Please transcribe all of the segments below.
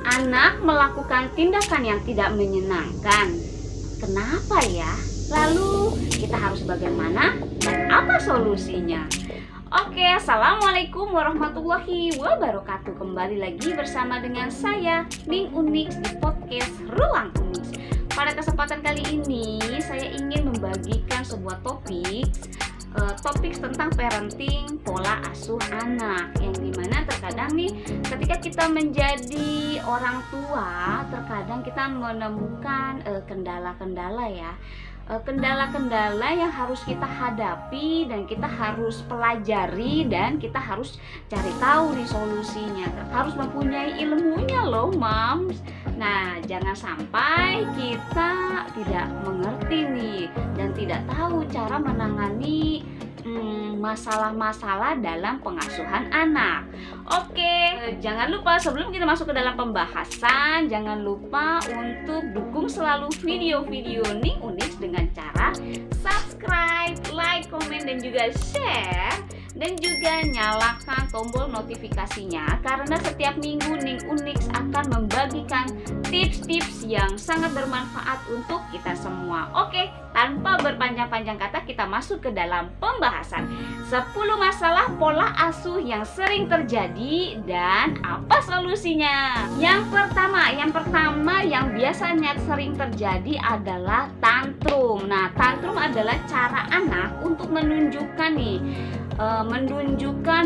Anak melakukan tindakan yang tidak menyenangkan. Kenapa ya? Lalu kita harus bagaimana dan apa solusinya? Oke, assalamualaikum warahmatullahi wabarakatuh. Kembali lagi bersama dengan saya, Ning Unix, di podcast Ruang Unix. Pada kesempatan kali ini saya ingin membagikan sebuah topik tentang parenting, pola asuh anak, yang dimana terkadang nih ketika kita menjadi orang tua, terkadang kita menemukan kendala-kendala ya, kendala-kendala yang harus kita hadapi dan kita harus pelajari dan kita harus cari tahu nih solusinya. Harus mempunyai ilmunya loh, Mams. Nah, jangan sampai kita tidak mengerti nih dan tidak tahu cara menangani masalah-masalah dalam pengasuhan anak. Oke, jangan lupa sebelum kita masuk ke dalam pembahasan, jangan lupa untuk dukung selalu video-video Ning Unix dengan cara subscribe, like, komen, dan juga share. Dan juga nyalakan tombol notifikasinya, karena setiap minggu Ning Unix akan membagikan tips-tips yang sangat bermanfaat untuk kita semua. Oke, tanpa berpanjang-panjang kata kita masuk ke dalam pembahasan 10 masalah pola asuh yang sering terjadi dan apa solusinya. Yang pertama yang biasanya sering terjadi adalah tantrum. Nah, tantrum adalah cara anak untuk menunjukkan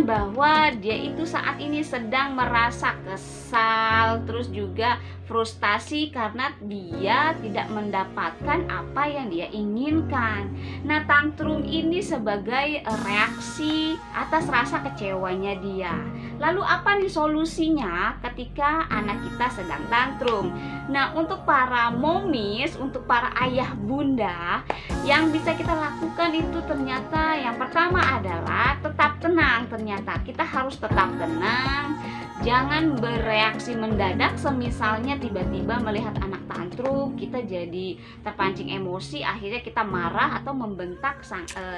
bahwa dia itu saat ini sedang merasa kesal, terus juga frustasi karena dia tidak mendapatkan apa yang dia inginkan. Nah, tantrum ini sebagai reaksi atas rasa kecewanya dia. Lalu apa nih solusinya ketika anak kita sedang tantrum? Nah, untuk para momis, untuk para ayah bunda, yang bisa kita lakukan itu ternyata yang pertama adalah tetap tenang. Ternyata kita harus tetap tenang, jangan bereaksi mendadak. Semisalnya tiba-tiba melihat anak tantrum, kita jadi terpancing emosi, akhirnya kita marah atau membentak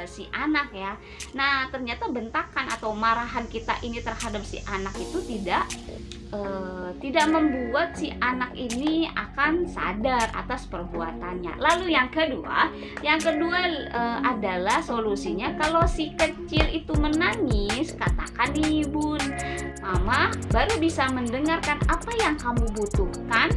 si anak ya. Nah, ternyata bentakan atau marahan kita ini terhadap si anak itu tidak membuat si anak ini akan sadar atas perbuatannya. Lalu yang kedua adalah solusinya, kalau si kecil itu menangis, katakan nih, Bun, Mama baru bisa mendengarkan apa yang kamu butuhkan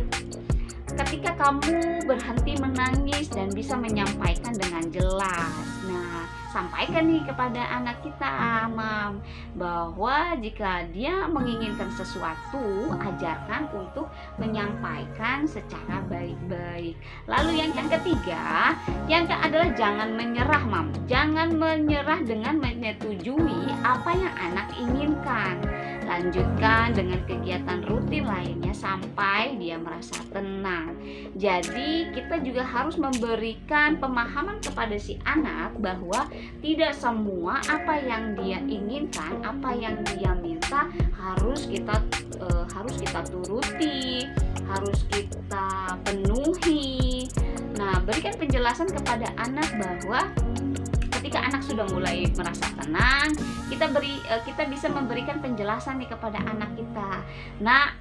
ketika kamu berhenti menangis dan bisa menyampaikan dengan jelas. Nah, sampaikan nih kepada anak kita, Mam, bahwa jika dia menginginkan sesuatu, ajarkan untuk menyampaikan secara baik-baik. Lalu yang ketiga adalah jangan menyerah, Mam. Jangan menyerah dengan menyetujui apa yang anak inginkan. Lanjutkan dengan kegiatan rutin lainnya sampai dia merasa tenang. Jadi kita juga harus memberikan pemahaman kepada si anak bahwa tidak semua apa yang dia inginkan, apa yang dia minta harus kita turuti, harus kita penuhi. Nah, berikan penjelasan kepada anak bahwa ketika anak sudah mulai merasa tenang, kita bisa memberikan penjelasan nih kepada anak kita. Nah,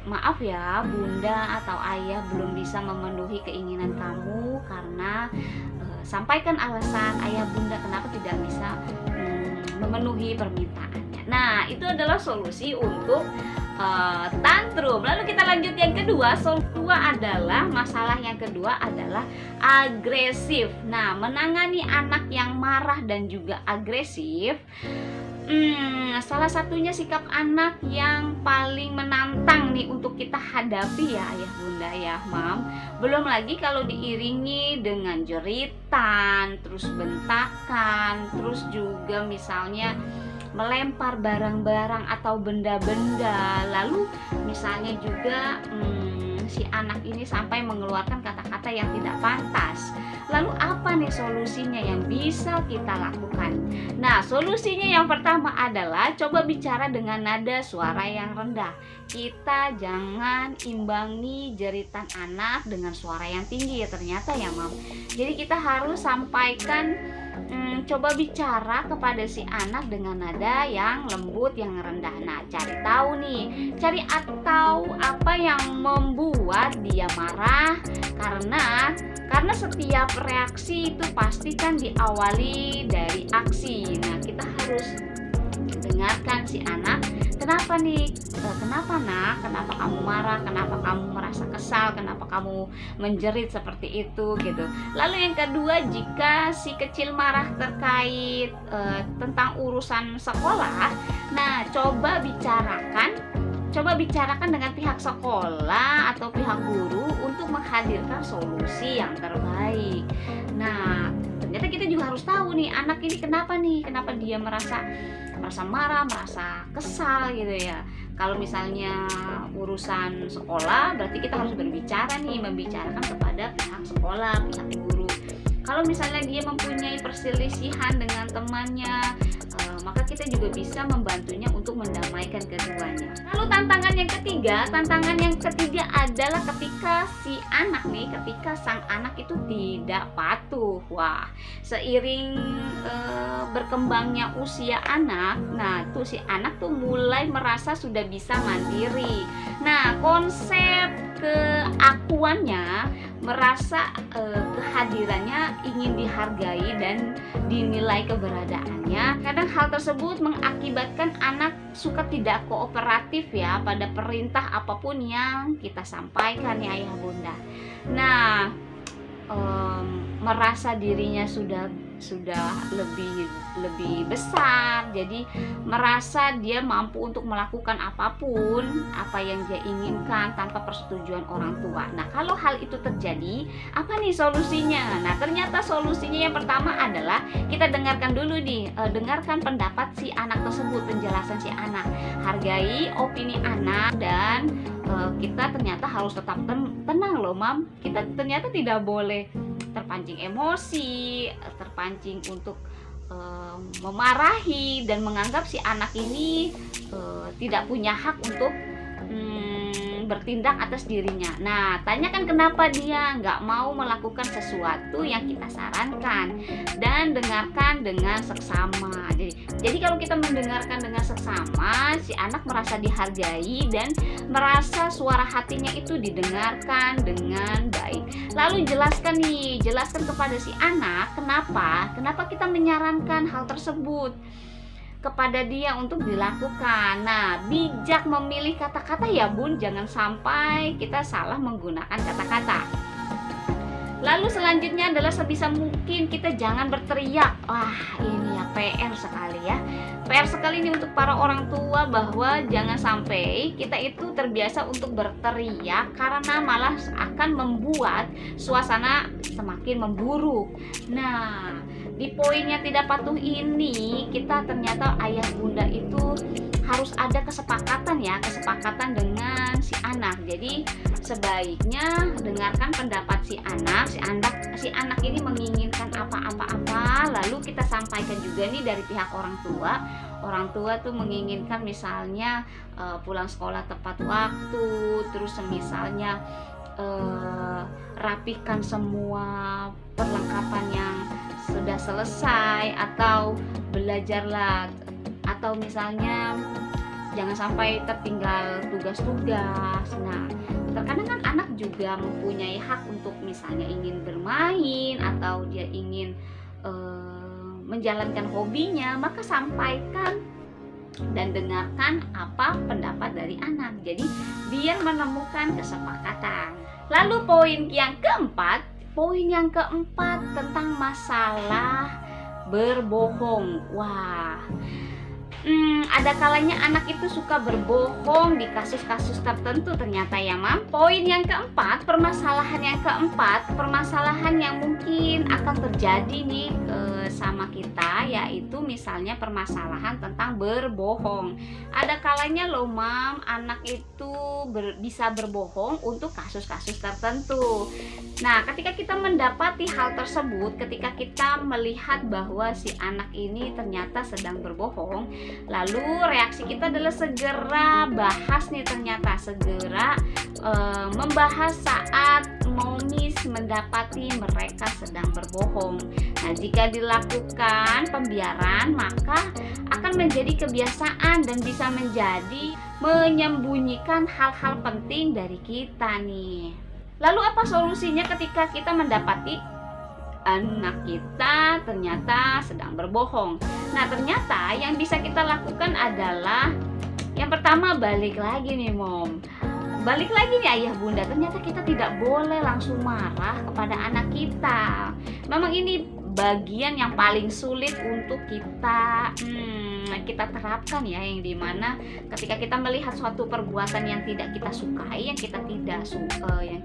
maaf ya Bunda atau Ayah belum bisa memenuhi keinginan kamu karena sampaikan alasan Ayah Bunda kenapa tidak bisa memenuhi permintaannya. Nah, itu adalah solusi untuk tantrum. Lalu kita lanjut yang kedua. Masalah yang kedua adalah agresif. Nah, menangani anak yang marah dan juga agresif, salah satunya sikap anak yang paling menantang nih untuk kita hadapi ya Ayah Bunda ya Mam. Belum lagi kalau diiringi dengan jeritan, terus bentakan, terus juga misalnya melempar barang-barang atau benda-benda. Lalu misalnya juga si anak ini sampai mengeluarkan kata-kata yang tidak pantas. Lalu apa nih solusinya yang bisa kita lakukan? Nah, solusinya yang pertama adalah coba bicara dengan nada suara yang rendah. Kita jangan imbangi jeritan anak dengan suara yang tinggi ya ternyata ya Mam. Jadi kita harus sampaikan coba bicara kepada si anak dengan nada yang lembut, yang rendah. Nah, cari tahu nih, cari tahu apa yang membuat dia marah, karena setiap reaksi itu pasti kan diawali dari aksi. Nah, kita harus dengarkan si anak, kenapa nih, kenapa nak, kenapa kamu marah, kenapa kamu merasa kesal, kenapa kamu menjerit seperti itu gitu. Lalu yang kedua, jika si kecil marah terkait tentang urusan sekolah, nah coba bicarakan dengan pihak sekolah atau pihak guru untuk menghadirkan solusi yang terbaik. Nah, ternyata kita juga harus tahu nih, anak ini kenapa dia merasa marah, merasa kesal gitu ya. Kalau misalnya urusan sekolah, berarti kita harus berbicara nih, membicarakan kepada pihak sekolah, pihak guru. Kalau misalnya dia mempunyai perselisihan dengan temannya, maka kita juga bisa membantunya untuk mendamaikan keduanya. Lalu tantangan yang ketiga adalah ketika sang anak itu tidak patuh. Wah, seiring berkembangnya usia anak, nah tuh si anak tuh mulai merasa sudah bisa mandiri. Nah, konsep keakuannya, merasa kehadirannya ingin dihargai dan dinilai keberadaannya. Kadang hal tersebut mengakibatkan anak suka tidak kooperatif ya pada perintah apapun yang kita sampaikan ya ayah bunda. Nah, merasa dirinya sudah lebih besar, jadi merasa dia mampu untuk melakukan apapun apa yang dia inginkan tanpa persetujuan orang tua. Nah, kalau hal itu terjadi, apa nih solusinya? Nah, ternyata solusinya yang pertama adalah kita dengarkan dulu nih, dengarkan pendapat si anak tersebut, penjelasan si anak, hargai opini anak, dan kita ternyata harus tetap tenang loh mam. Kita ternyata tidak boleh terpancing emosi, terpancing untuk memarahi dan menganggap si anak ini tidak punya hak untuk bertindak atas dirinya. Nah, tanyakan kenapa dia nggak mau melakukan sesuatu yang kita sarankan, dan dengarkan dengan seksama. Jadi kalau kita mendengarkan dengan seksama, si anak merasa dihargai dan merasa suara hatinya itu didengarkan dengan baik. Lalu jelaskan kepada si anak kenapa kita menyarankan hal tersebut kepada dia untuk dilakukan. Nah, bijak memilih kata-kata ya bun, jangan sampai kita salah menggunakan kata-kata. Lalu selanjutnya adalah sebisa mungkin kita jangan berteriak. Wah, ini ya PR sekali ya. PR sekali ini untuk para orang tua, bahwa jangan sampai kita itu terbiasa untuk berteriak, karena malah akan membuat suasana semakin memburuk. Nah, di poin yang tidak patuh ini, kita ternyata ayah bunda itu harus ada kesepakatan dengan si anak. Jadi sebaiknya dengarkan pendapat si anak. Si anak ini menginginkan apa-apa, lalu kita sampaikan juga nih dari pihak orang tua. Orang tua tuh menginginkan misalnya pulang sekolah tepat waktu, terus misalnya rapihkan semua perlengkapan yang sudah selesai, atau belajarlah, atau misalnya jangan sampai tertinggal tugas-tugas. Nah, terkadang kan anak juga mempunyai hak untuk misalnya ingin bermain, atau dia ingin menjalankan hobinya, maka sampaikan dan dengarkan apa pendapat dari anak. Jadi biar menemukan kesepakatan. Lalu poin yang keempat tentang masalah berbohong. Wah, ada kalanya anak itu suka berbohong di kasus-kasus tertentu ternyata ya mam. Poin yang keempat, permasalahan yang mungkin akan terjadi nih sama kita, yaitu misalnya permasalahan tentang berbohong. Ada kalanya loh mam, anak itu bisa berbohong untuk kasus-kasus tertentu. Nah, ketika kita mendapati hal tersebut, ketika kita melihat bahwa si anak ini ternyata sedang berbohong, Lalu reaksi kita adalah segera bahas nih, ternyata segera membahas saat momis mendapati mereka sedang berbohong. Nah, jika dilakukan pembiaran, maka akan menjadi kebiasaan dan bisa menjadi menyembunyikan hal-hal penting dari kita nih. Lalu apa solusinya ketika kita mendapati anak kita ternyata sedang berbohong? Nah, ternyata yang bisa kita lakukan adalah yang pertama, balik lagi nih Mom. Balik lagi nih ayah bunda, ternyata kita tidak boleh langsung marah kepada anak kita. Memang ini bagian yang paling sulit untuk kita terapkan ya, yang dimana ketika kita melihat suatu perbuatan yang tidak kita sukai, yang kita tidak sukai,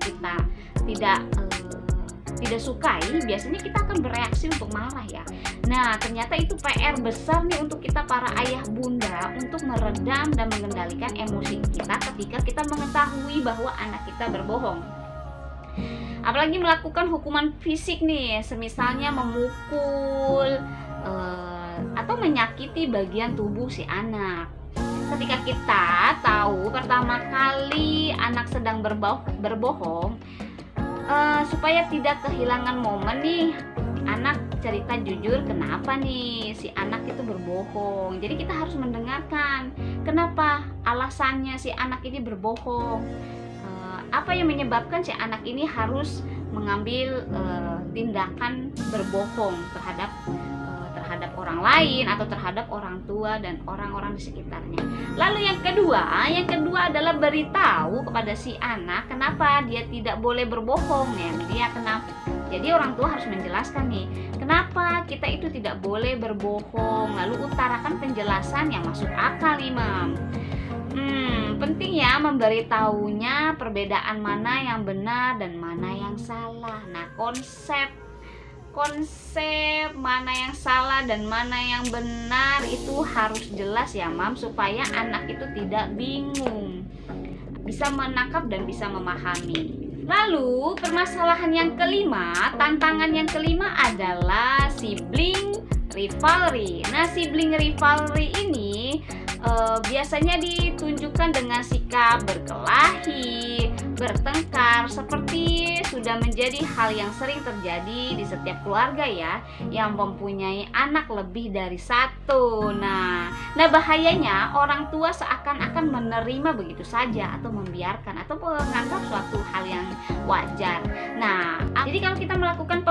biasanya kita akan bereaksi untuk marah ya. Nah, ternyata itu PR besar nih untuk kita para ayah bunda untuk meredam dan mengendalikan emosi kita ketika kita mengetahui bahwa anak kita berbohong. Apalagi melakukan hukuman fisik nih, semisalnya memukul atau menyakiti bagian tubuh si anak. Ketika kita tahu pertama kali anak sedang berbohong, supaya tidak kehilangan momen nih, anak cerita jujur kenapa nih si anak itu berbohong. Jadi kita harus mendengarkan kenapa alasannya si anak ini berbohong, apa yang menyebabkan si anak ini harus mengambil tindakan berbohong terhadap orang lain atau terhadap orang tua dan orang-orang di sekitarnya. Lalu yang kedua adalah beritahu kepada si anak kenapa dia tidak boleh berbohong ya. Jadi orang tua harus menjelaskan nih, kenapa kita itu tidak boleh berbohong. Lalu utarakan penjelasan yang masuk akal nih, Mam. Penting ya memberitahunya perbedaan mana yang benar dan mana yang salah. Nah, konsep mana yang salah dan mana yang benar itu harus jelas ya Mam, supaya anak itu tidak bingung, bisa menangkap dan bisa memahami. Lalu permasalahan yang kelima, tantangan yang kelima adalah sibling rivalry. Nah, sibling rivalry ini biasanya ditunjukkan dengan sikap berkelahi, bertengkar, seperti sudah menjadi hal yang sering terjadi di setiap keluarga ya, yang mempunyai anak lebih dari satu. Nah bahayanya orang tua seakan-akan menerima begitu saja atau membiarkan atau menganggap suatu hal yang wajar. Nah, jadi kalau kita melakukan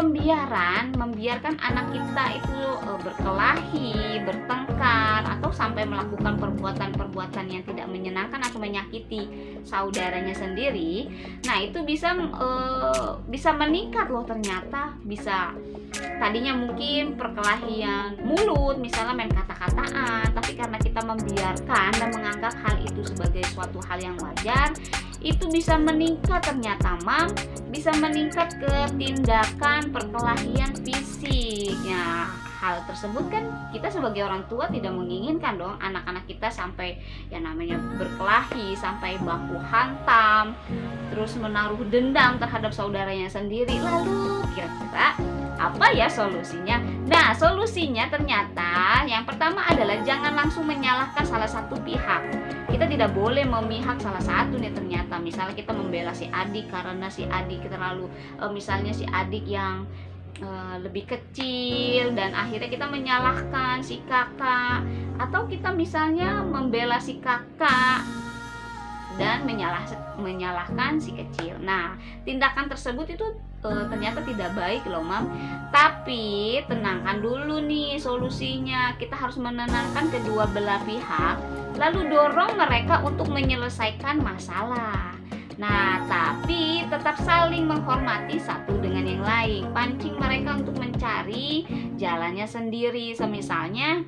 membiarkan anak kita itu berkelahi, bertengkar, atau sampai melakukan perbuatan-perbuatan yang tidak menyenangkan atau menyakiti saudaranya sendiri, nah itu bisa meningkat loh. Ternyata bisa, tadinya mungkin perkelahian mulut, misalnya main kata-kataan, tapi karena kita membiarkan dan menganggap hal itu sebagai suatu hal yang wajar, itu bisa meningkat ternyata Mam, bisa meningkat ke tindakan perkelahian fisik. Ya, hal tersebut kan kita sebagai orang tua tidak menginginkan dong anak-anak kita sampai yang namanya berkelahi, sampai baku hantam, terus menaruh dendam terhadap saudaranya sendiri. Lalu kira-kira apa ya solusinya? Nah, solusinya ternyata yang pertama adalah jangan langsung menyalahkan salah satu pihak. Kita tidak boleh memihak salah satu nih ternyata. Misalnya kita membela si adik karena si adik terlalu misalnya si adik yang lebih kecil dan akhirnya kita menyalahkan si kakak, atau kita misalnya membela si kakak dan menyalahkan si kecil. Nah, tindakan tersebut itu ternyata tidak baik loh Mam. Tapi tenangkan dulu nih solusinya. Kita harus menenangkan kedua belah pihak, lalu dorong mereka untuk menyelesaikan masalah. Nah, tapi tetap saling menghormati satu dengan yang lain. Pancing mereka untuk mencari jalannya sendiri. Semisalnya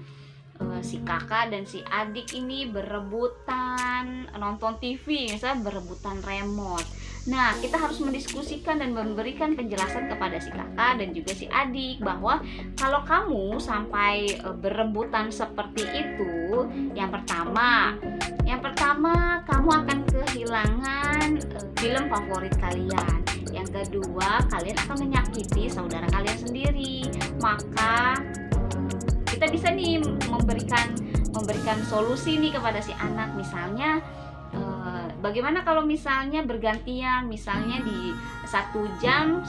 si kakak dan si adik ini berebutan nonton TV, misalnya berebutan remote. Nah, kita harus mendiskusikan dan memberikan penjelasan kepada si kakak dan juga si adik bahwa kalau kamu sampai berebutan seperti itu, yang pertama kamu akan kehilangan film favorit kalian. Yang kedua, kalian akan menyakiti saudara kalian sendiri. Maka kita bisa nih memberikan memberikan solusi nih kepada si anak. Misalnya bagaimana kalau misalnya bergantian, misalnya di 1 jam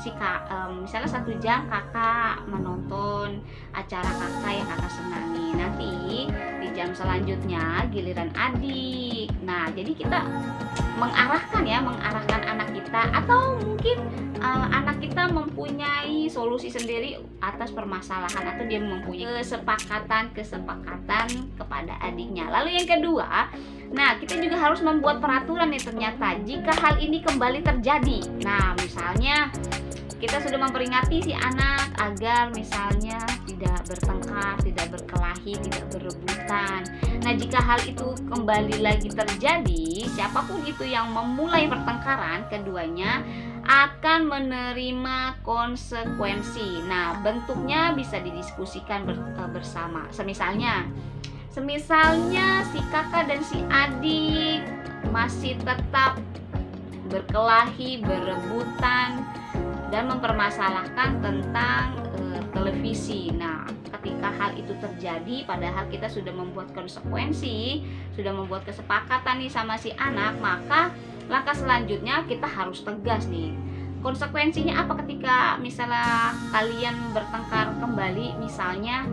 misalnya 1 jam kakak menonton acara kakak yang kakak senangi, nanti di jam selanjutnya giliran adik. Nah, jadi kita mengarahkan anak kita, atau mungkin anak kita mempunyai solusi sendiri atas permasalahan, atau dia mempunyai kesepakatan kepada adiknya. Lalu yang kedua, nah, kita juga harus membuat peraturan nih ternyata jika hal ini kembali terjadi. Nah, misalnya kita sudah memperingati si anak agar misalnya tidak bertengkar, tidak berkelahi, tidak berebutan. Nah, jika hal itu kembali lagi terjadi, siapapun itu yang memulai pertengkaran, keduanya akan menerima konsekuensi. Nah, bentuknya bisa didiskusikan bersama. Semisalnya si kakak dan si adik masih tetap berkelahi, berebutan, dan mempermasalahkan tentang televisi. Nah, ketika hal itu terjadi, padahal kita sudah membuat konsekuensi, sudah membuat kesepakatan nih sama si anak, maka langkah selanjutnya kita harus tegas nih. Konsekuensinya apa ketika misalnya kalian bertengkar kembali? Misalnya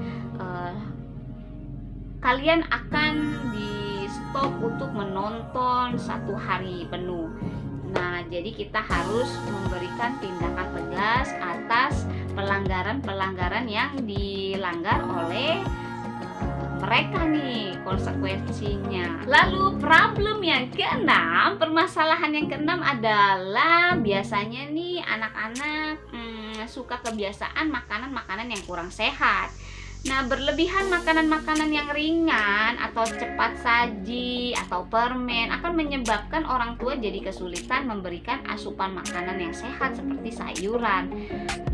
kalian akan di stop untuk menonton 1 hari penuh. Nah, jadi kita harus memberikan tindakan tegas atas pelanggaran-pelanggaran yang dilanggar oleh mereka nih, konsekuensinya. Lalu problem yang keenam, permasalahan yang keenam adalah biasanya nih anak-anak suka kebiasaan makanan-makanan yang kurang sehat. Nah, berlebihan makanan-makanan yang ringan atau cepat saji atau permen akan menyebabkan orang tua jadi kesulitan memberikan asupan makanan yang sehat seperti sayuran.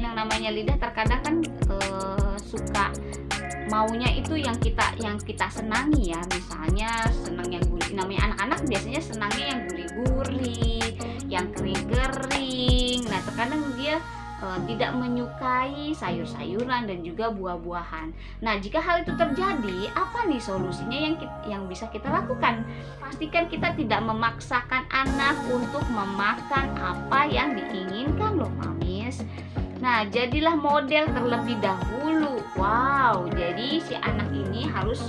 Yang namanya lidah terkadang kan suka maunya itu yang kita senangi ya. Misalnya senang yang gurih. Namanya anak-anak biasanya senangnya yang gurih-gurih, yang kering-kering. Nah, terkadang dia tidak menyukai sayur-sayuran dan juga buah-buahan. Nah, jika hal itu terjadi, apa nih solusinya yang bisa kita lakukan? Pastikan kita tidak memaksakan anak untuk memakan apa yang diinginkan loh, Mamis. Nah, jadilah model terlebih dahulu. Wow, jadi si anak ini harus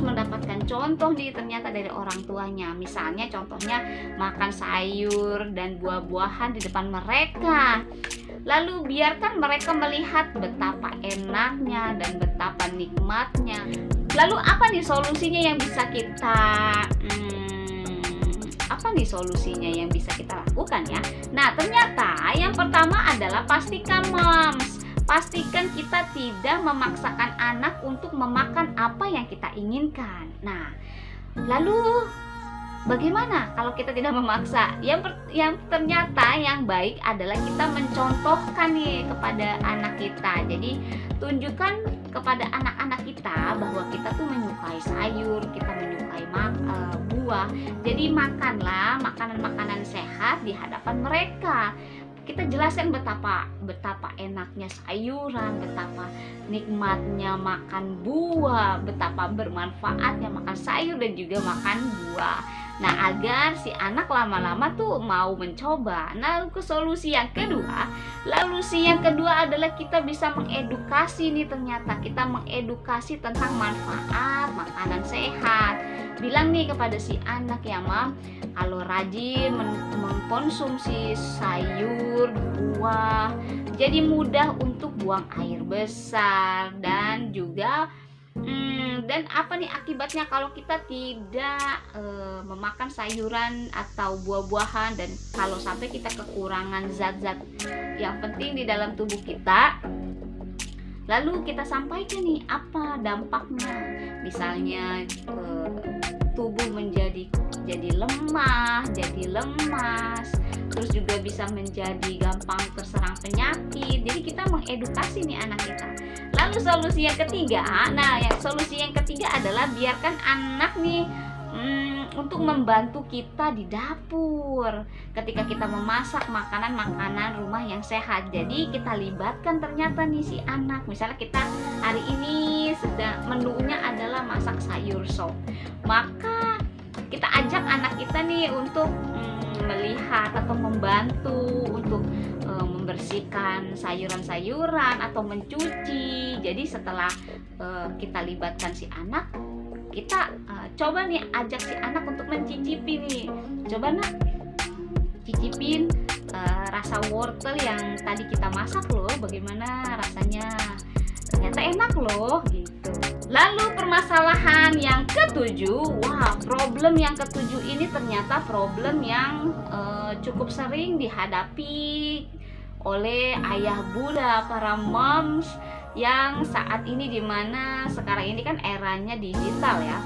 mendapatkan contoh nih ternyata dari orang tuanya. Misalnya contohnya makan sayur dan buah-buahan di depan mereka. Lalu biarkan mereka melihat betapa enaknya dan betapa nikmatnya. Lalu apa nih solusinya yang bisa kita lakukan ya? Nah, ternyata yang pertama adalah pastikan kita tidak memaksakan anak untuk memakan apa yang kita inginkan. Nah, lalu bagaimana kalau kita tidak memaksa? Yang ternyata yang baik adalah kita mencontohkan nih kepada anak kita. Jadi tunjukkan kepada anak-anak kita bahwa kita tuh menyukai sayur, kita menyukai buah. Jadi makanlah makanan-makanan sehat di hadapan mereka. Kita jelaskan betapa enaknya sayuran, betapa nikmatnya makan buah, betapa bermanfaatnya makan sayur dan juga makan buah. Nah, agar si anak lama-lama tuh mau mencoba. Nah, solusi yang kedua adalah kita bisa mengedukasi nih, ternyata kita mengedukasi tentang manfaat makanan sehat. Bilang nih kepada si anak ya, Mam, kalau rajin mengkonsumsi sayur, buah, jadi mudah untuk buang air besar dan juga dan apa nih akibatnya kalau kita tidak memakan sayuran atau buah-buahan, dan kalau sampai kita kekurangan zat-zat yang penting di dalam tubuh kita. Lalu kita sampaikan nih apa dampaknya. Misalnya tubuh menjadi lemah, jadi lemas, terus juga bisa menjadi gampang terserang penyakit. Jadi kita mengedukasi nih anak kita. Lalu solusi yang ketiga adalah biarkan anak nih untuk membantu kita di dapur ketika kita memasak makanan-makanan rumah yang sehat. Jadi kita libatkan ternyata nih si anak. Misalnya kita hari ini sedang menunya adalah masak sayur sop, maka kita ajak anak kita nih untuk melihat atau membantu untuk membersihkan sayuran-sayuran atau mencuci. Jadi setelah kita libatkan si anak, kita coba nih ajak si anak untuk mencicipi nih. Coba nak, cicipin rasa wortel yang tadi kita masak loh, bagaimana rasanya, ternyata enak loh gitu. Lalu permasalahan yang ketujuh, problem yang ketujuh ini ternyata problem yang cukup sering dihadapi oleh ayah bunda, para moms yang saat ini, dimana sekarang ini kan eranya digital ya.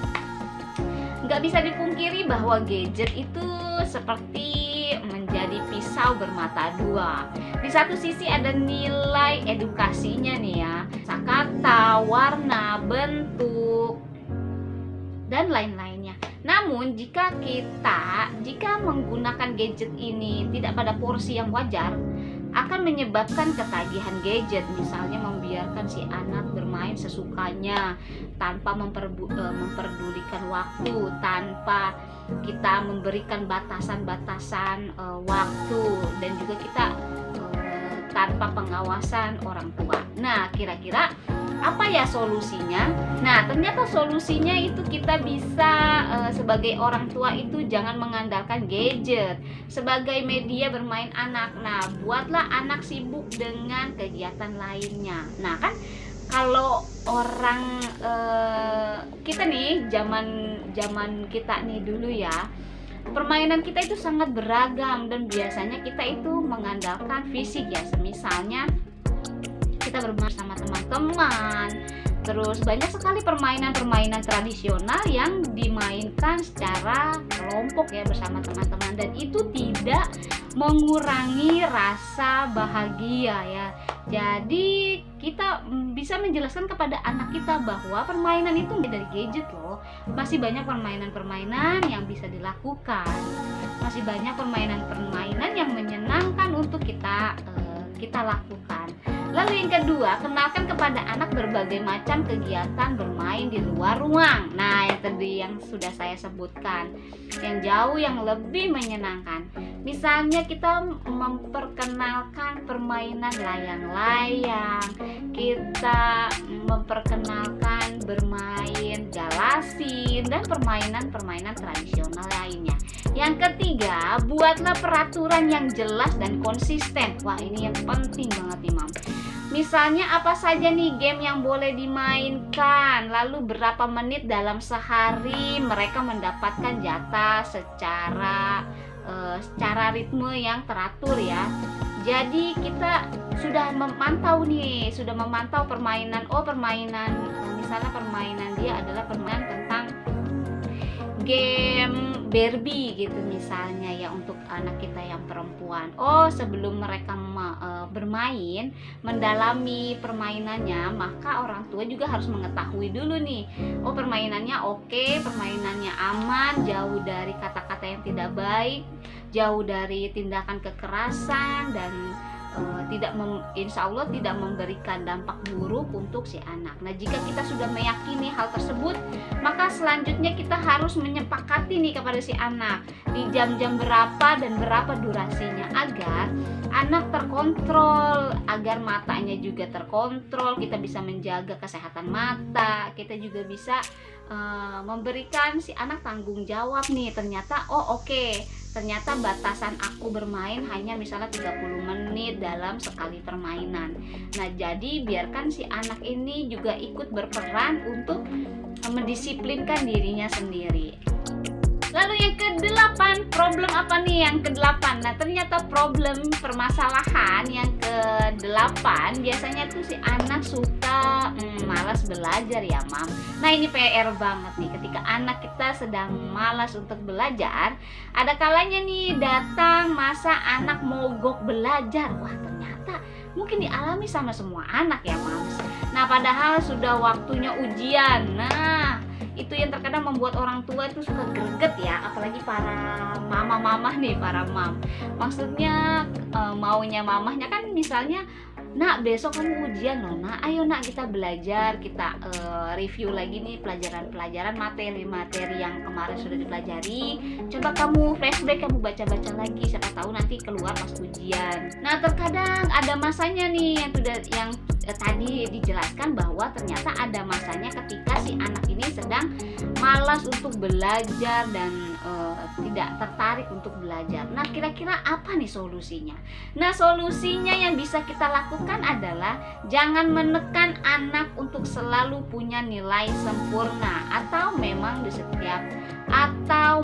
Nggak bisa dipungkiri bahwa gadget itu seperti menjadi pisau bermata dua. Di satu sisi ada nilai edukasinya nih ya, kata, warna, bentuk, dan lain-lainnya. Namun jika menggunakan gadget ini tidak pada porsi yang wajar, akan menyebabkan ketagihan gadget. Misalnya membiarkan si anak bermain sesukanya tanpa memperdulikan waktu, tanpa kita memberikan batasan-batasan waktu, dan juga kita tanpa pengawasan orang tua. Nah, kira-kira apa ya solusinya? Nah, ternyata solusinya itu kita bisa sebagai orang tua itu jangan mengandalkan gadget sebagai media bermain anak. Nah, buatlah anak sibuk dengan kegiatan lainnya. Nah, kan kalau orang kita nih, zaman kita nih dulu ya, permainan kita itu sangat beragam dan biasanya kita itu mengandalkan fisik ya. Misalnya kita bermain sama teman-teman, terus banyak sekali permainan-permainan tradisional yang dimainkan secara kelompok ya, bersama teman-teman, dan itu tidak mengurangi rasa bahagia ya. Jadi kita bisa menjelaskan kepada anak kita bahwa permainan itu dari gadget loh. Masih banyak permainan-permainan yang bisa dilakukan, masih banyak permainan-permainan yang menyenangkan untuk kita lakukan. Lalu yang kedua, kenalkan kepada anak berbagai macam kegiatan bermain di luar ruang. Nah, yang tadi yang sudah saya sebutkan, yang jauh yang lebih menyenangkan. Misalnya kita memperkenalkan permainan layang-layang, kita memperkenalkan bermain galasin, dan permainan-permainan tradisional lainnya. Yang ketiga, buatlah peraturan yang jelas dan konsisten. Wah, ini yang penting banget nih, Mam. Misalnya apa saja nih game yang boleh dimainkan, lalu berapa menit dalam sehari mereka mendapatkan jatah secara ritme yang teratur ya. Jadi kita sudah memantau permainan. Misalnya permainan dia adalah permainan tentang game Barbie gitu misalnya ya, untuk anak kita yang perempuan. Sebelum mereka bermain, mendalami permainannya, maka orang tua juga harus mengetahui dulu nih, permainannya oke, permainannya aman, jauh dari kata-kata yang tidak baik, jauh dari tindakan kekerasan, dan insya Allah tidak memberikan dampak buruk untuk si anak. Nah, jika kita sudah meyakini hal tersebut, maka selanjutnya kita harus menyepakati nih kepada si anak di jam-jam berapa dan berapa durasinya, agar anak terkontrol, agar matanya juga terkontrol. Kita bisa menjaga kesehatan mata, kita juga bisa memberikan si anak tanggung jawab nih. Ternyata ternyata batasan aku bermain hanya misalnya 30 menit dalam sekali permainan. Nah, jadi biarkan si anak ini juga ikut berperan untuk mendisiplinkan dirinya sendiri. Lalu yang ke-8, problem apa nih yang ke-8? Nah, ternyata permasalahan yang ke-8 biasanya tuh si anak suka malas belajar ya, Mam. Nah, ini PR banget nih ketika anak kita sedang malas untuk belajar. Ada kalanya nih datang masa anak mogok belajar. Wah, ternyata mungkin dialami sama semua anak ya, Mams. Nah, padahal sudah waktunya ujian. Nah, itu yang terkadang membuat orang tua itu suka greget ya, apalagi para mama-mama nih, para mam. Maksudnya maunya mamahnya kan misalnya, "Nak, besok kamu ujian loh, Nak. Ayo, Nak, kita belajar, kita review lagi nih pelajaran-pelajaran, materi-materi yang kemarin sudah dipelajari. Coba kamu flashback, kamu baca-baca lagi, siapa tahu nanti keluar pas ujian." Nah, terkadang ada masanya nih yang tadi dijelaskan bahwa ternyata ada masanya ketika si anak ini sedang malas untuk belajar dan tidak tertarik untuk belajar. Nah, kira-kira apa nih solusinya? Nah, solusinya yang bisa kita lakukan adalah jangan menekan anak untuk selalu punya nilai sempurna atau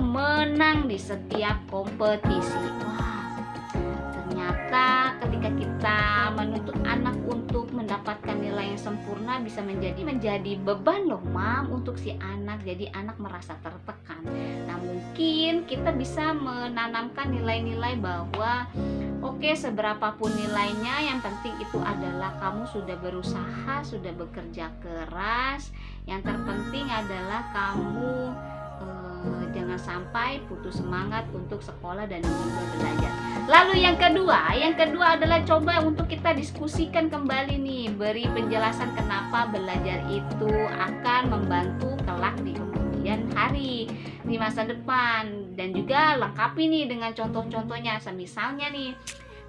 menang di setiap kompetisi. Wah, ternyata ketika kita menuntut anak untuk mendapatkan nilai yang sempurna bisa menjadi beban loh, Mam, untuk si anak. Jadi anak merasa tertekan. Nah, mungkin kita bisa menanamkan nilai-nilai bahwa oke, seberapapun nilainya, yang penting itu adalah kamu sudah berusaha, sudah bekerja keras. Yang terpenting adalah kamu jangan sampai putus semangat untuk sekolah dan juga belajar. Lalu yang kedua adalah coba untuk kita diskusikan kembali nih, beri penjelasan kenapa belajar itu akan membantu kelak di kemudian hari, di masa depan, dan juga lengkapi nih dengan contoh-contohnya.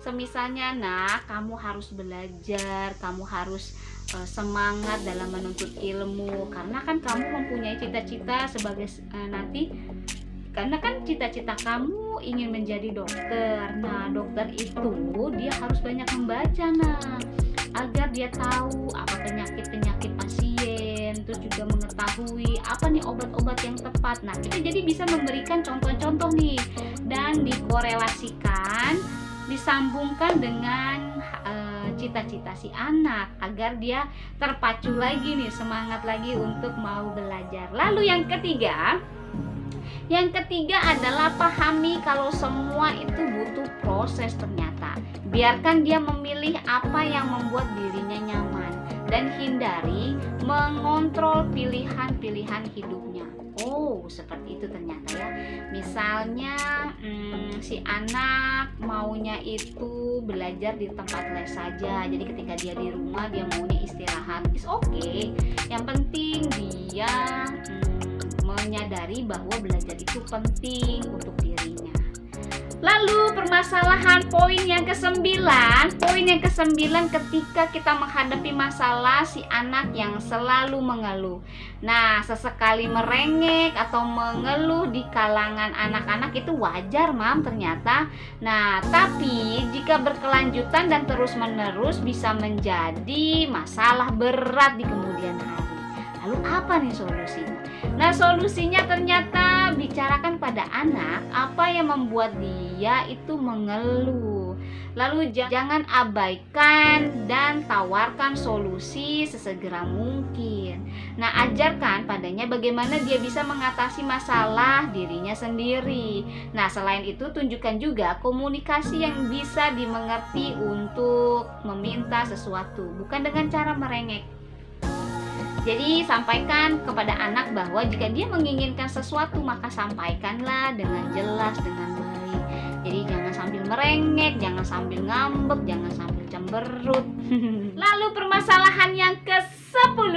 Semisalnya, nah, kamu harus belajar, kamu harus semangat dalam menuntut ilmu, karena kan kamu mempunyai cita-cita sebagai karena kan cita-cita kamu ingin menjadi dokter. Nah, dokter itu dia harus banyak membaca, nah, agar dia tahu apa penyakit pasien, terus juga mengetahui apa nih obat-obat yang tepat. Nah, kita jadi bisa memberikan contoh-contoh nih dan dikorelasikan, disambungkan dengan cita-cita si anak agar dia terpacu lagi nih, semangat lagi untuk mau belajar. Lalu yang ketiga adalah pahami kalau semua itu butuh proses ternyata. Biarkan dia memilih apa yang membuat dirinya nyaman dan hindari mengontrol pilihan-pilihan hidupnya. Oh, seperti itu ternyata ya. Misalnya si anak maunya itu belajar di tempat les saja. Jadi ketika dia di rumah dia maunya istirahat. It's okay. Yang penting dia menyadari bahwa belajar itu penting untuk dirinya. Lalu permasalahan poin yang kesembilan, ketika kita menghadapi masalah si anak yang selalu mengeluh. Nah, sesekali merengek atau mengeluh di kalangan anak-anak itu wajar, Mam, ternyata. Nah, tapi jika berkelanjutan dan terus-menerus bisa menjadi masalah berat di kemudian hari. Lalu apa nih solusinya? Nah, solusinya ternyata bicarakan pada anak apa yang membuat dia itu mengeluh. Lalu jangan abaikan dan tawarkan solusi sesegera mungkin. Nah, ajarkan padanya bagaimana dia bisa mengatasi masalah dirinya sendiri. Nah, selain itu tunjukkan juga komunikasi yang bisa dimengerti untuk meminta sesuatu, bukan dengan cara merengek. Jadi sampaikan kepada anak bahwa jika dia menginginkan sesuatu maka sampaikanlah dengan jelas, dengan baik. Jadi jangan sambil merengek, jangan sambil ngambek, jangan sambil cemberut. Lalu permasalahan yang ke-10.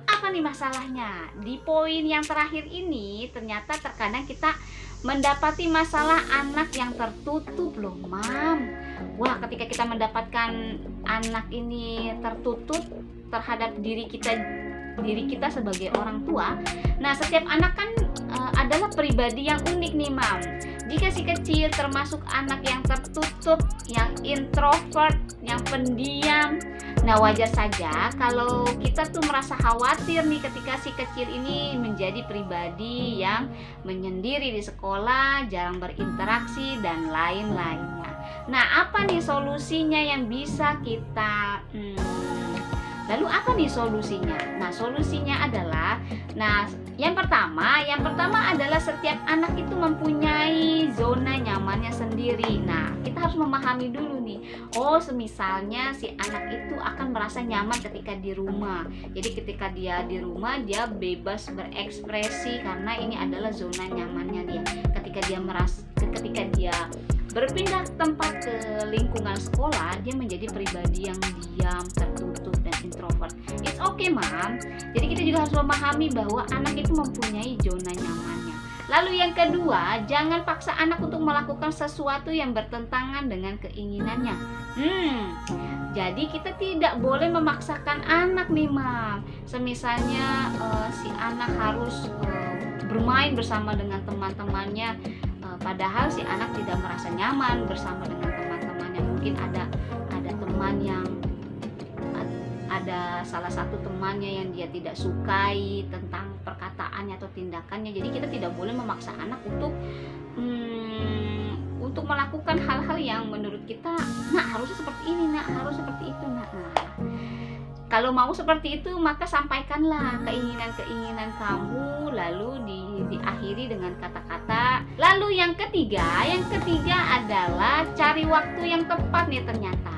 Apa nih masalahnya? Di poin yang terakhir ini ternyata terkadang kita mendapati masalah anak yang tertutup loh, Mam. Wah, ketika kita mendapatkan anak ini tertutup terhadap diri kita sebagai orang tua. Nah, setiap anak kan adalah pribadi yang unik nih, Mam. Jika si kecil termasuk anak yang tertutup, yang introvert, yang pendiam, nah wajar saja kalau kita tuh merasa khawatir nih ketika si kecil ini menjadi pribadi yang menyendiri di sekolah, jarang berinteraksi dan lain-lainnya. Nah, apa nih solusinya yang bisa kita Lalu apa nih solusinya? Nah, solusinya adalah, yang pertama adalah setiap anak itu mempunyai zona nyamannya sendiri. Nah, kita harus memahami dulu nih. Oh, semisalnya si anak itu akan merasa nyaman ketika di rumah. Jadi ketika dia di rumah, dia bebas berekspresi karena ini adalah zona nyamannya dia. Ketika dia berpindah tempat ke lingkungan sekolah, dia menjadi pribadi yang diam, tertutup, dan introvert. It's okay, Mam. Jadi kita juga harus memahami bahwa anak itu mempunyai zona nyamannya. Lalu yang kedua, jangan paksa anak untuk melakukan sesuatu yang bertentangan dengan keinginannya. Jadi kita tidak boleh memaksakan anak nih, Mam. Semisalnya si anak harus bermain bersama dengan teman-temannya, padahal si anak tidak merasa nyaman bersama dengan teman-temannya. Mungkin ada teman yang ada salah satu temannya yang dia tidak sukai tentang perkataannya atau tindakannya. Jadi kita tidak boleh memaksa anak untuk melakukan hal-hal yang menurut kita, nah harusnya seperti ini, nah harus seperti itu, nah. Kalau mau seperti itu, maka sampaikanlah keinginan-keinginan kamu, lalu diakhiri dengan kata-kata. Lalu yang ketiga adalah cari waktu yang tepat nih ternyata.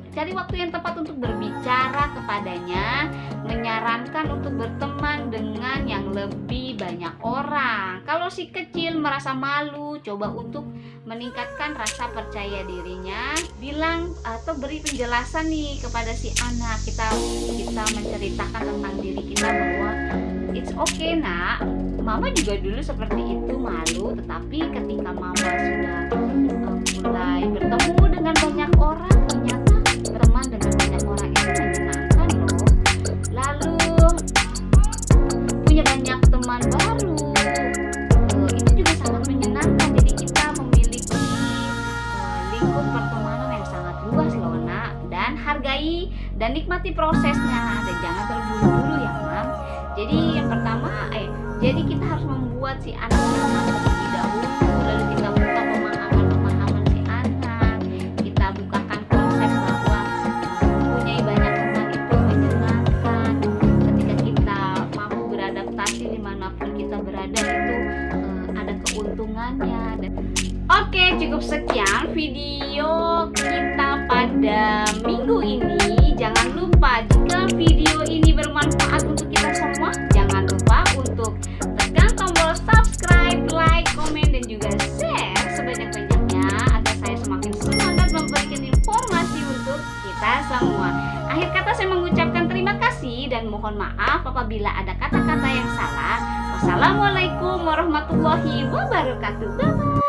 Cari waktu yang tepat untuk berbicara kepadanya, menyarankan untuk berteman dengan yang lebih banyak orang. Kalau si kecil merasa malu, coba untuk meningkatkan rasa percaya dirinya, bilang atau beri penjelasan nih kepada si anak. Kita menceritakan tentang diri kita bahwa it's okay, nak, mama juga dulu seperti itu, malu, tetapi ketika mama sudah mulai bertemu dengan banyak orang, ternyata berteman dengan banyak orang itu menyenangkan loh. Lalu punya banyak teman baru, itu juga sangat menyenangkan. Jadi kita memiliki lingkup pertemanan yang sangat luas loh, nak. Dan hargai dan nikmati prosesnya, dan jangan terburu-buru ya, Mam. Jadi yang pertama, jadi kita harus membuat si anak nyaman terlebih dahulu, lalu kita buka pemahaman si anak, kita bukakan konsep bahwa mempunyai banyak teman itu menyenangkan. Ketika kita mampu beradaptasi dimanapun kita berada, itu ada keuntungannya. Oke, cukup sekian video kita pada minggu ini. Jangan lupa jika video ini bermanfaat untuk kita semua, jangan lupa untuk tekan tombol subscribe, like, komen, dan juga share sebanyak-banyaknya agar saya semakin semangat memberikan informasi untuk kita semua. Akhir kata saya mengucapkan terima kasih dan mohon maaf apabila ada kata-kata yang salah. Wassalamualaikum warahmatullahi wabarakatuh. Bye-bye.